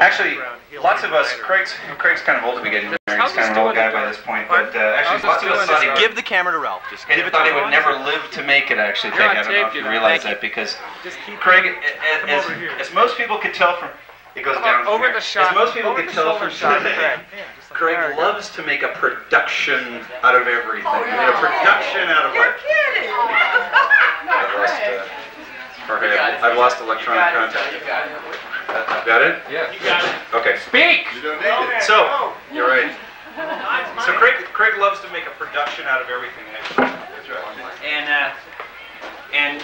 Actually, lots of us, Craig's kind of old to be getting married. He's kind of an old guy by this point, but actually lots of us thought he would... Give the camera to Ralph. Just give it thought he would never live to make it, actually, Peggy. I don't know if you realize that, because Craig, as most people could tell from... It goes down over here. the shot. As most people could tell from Craig. Craig loves to make a production out of everything. He made a production out of life. I've lost electronic contact. Got it? Yeah. You got it. Okay. Speak! You don't need it. So, you're right. So Craig loves to make a production out of everything. That's right. And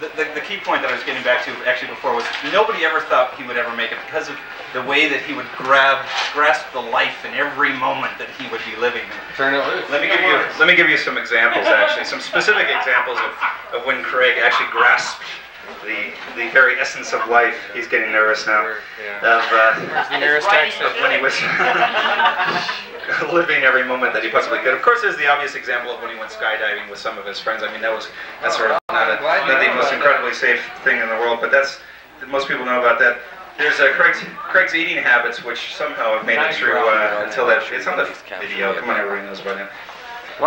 the key point that I was getting back to actually before was nobody ever thought he would ever make it because of the way that he would grasp the life in every moment that he would be living. Turn it loose. Let me give you some examples, actually, some specific examples of when Craig actually grasped the very essence of life. He's getting nervous now. Where's the nearest exit? Of when he was living every moment that he possibly could. Of course, there's the obvious example of when he went skydiving with some of his friends. I mean, that's sort of not the most incredibly safe thing in the world, but most people know about that. There's Craig's eating habits, which somehow have made it through until that. It's on the video. Come on, everybody knows about him.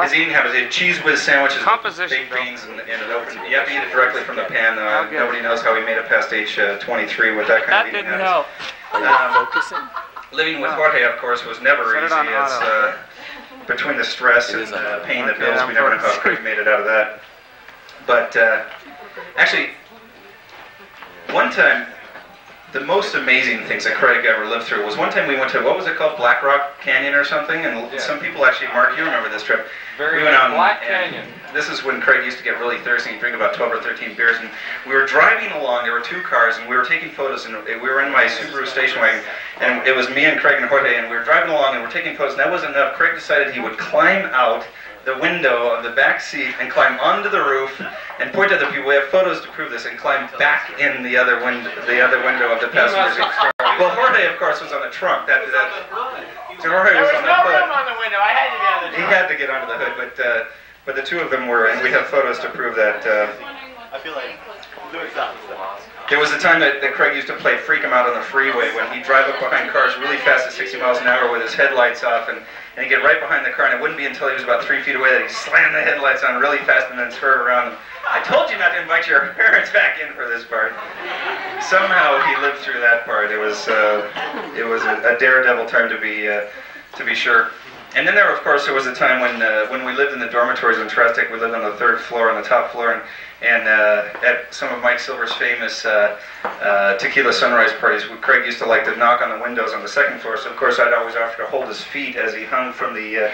His eeating habits: he had cheese whiz sandwiches, baked beans, and an open. You have to eat it directly from the pan. Nobody knows how he made it past age 23 with that kind of eating habits. Focusing. Living with Jorge, of course, was never easy. It's between the stress and paying the bills, we never know how Craig made it out of that. But actually, one time, the most amazing things that Craig ever lived through was one time we went to, what was it called, Black Rock Canyon or something? And some people actually, Mark, you remember this trip. We went on, Black Canyon. This is when Craig used to get really thirsty and drink about 12 or 13 beers. And we were driving along, there were two cars, and we were taking photos, and we were in my Subaru station wagon. And it was me and Craig and Jorge, and we were driving along, and we were taking photos, and that wasn't enough. Craig decided he would climb out the window of the back seat and climb onto the roof and point at the people. We have photos to prove this, and climb back in the other window of the passenger seat. Well, Jorge, of course, was on the trunk. So Jorge was on the hood. on the window. I had to be on the He had to get onto the hood, but the two of them were, and we have photos to prove that. I feel like There was a time that Craig used to play freak him out on the freeway when he'd drive up behind cars really fast at 60 miles an hour with his headlights off, and he'd get right behind the car, and it wouldn't be until he was about 3 feet away that he'd slam the headlights on really fast and then turn around. I told you not to invite your parents back in for this part. Somehow he lived through that part. It was a daredevil time to be sure. And then there was a time when we lived in the dormitories in Trastec. We lived on the 3rd floor, on the top floor, and at some of Mike Silver's famous tequila sunrise parties, Craig used to like to knock on the windows on the 2nd floor. So of course I'd always offer to hold his feet as he hung from the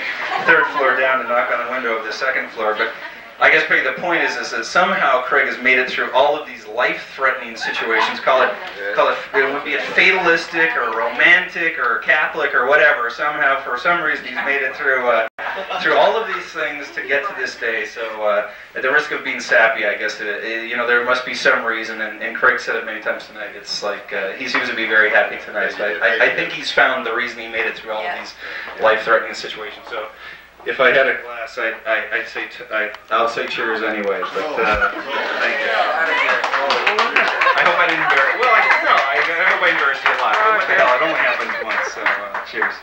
3rd floor down to knock on the window of the 2nd floor. But I guess Peggy, the point is that somehow Craig has made it through all of these life-threatening situations. Call it would be it fatalistic or romantic or Catholic or whatever. Somehow, for some reason, he's made it through all of these things to get to this day. So, at the risk of being sappy, I guess there must be some reason. And Craig said it many times tonight. It's like he seems to be very happy tonight. So I think he's found the reason he made it through all of these life-threatening situations. So. If I had a glass, I'll say cheers anyway. But thank you. I hope I didn't embarrass. Well, I hope I embarrassed you a lot. What the hell? It only happened once. So cheers.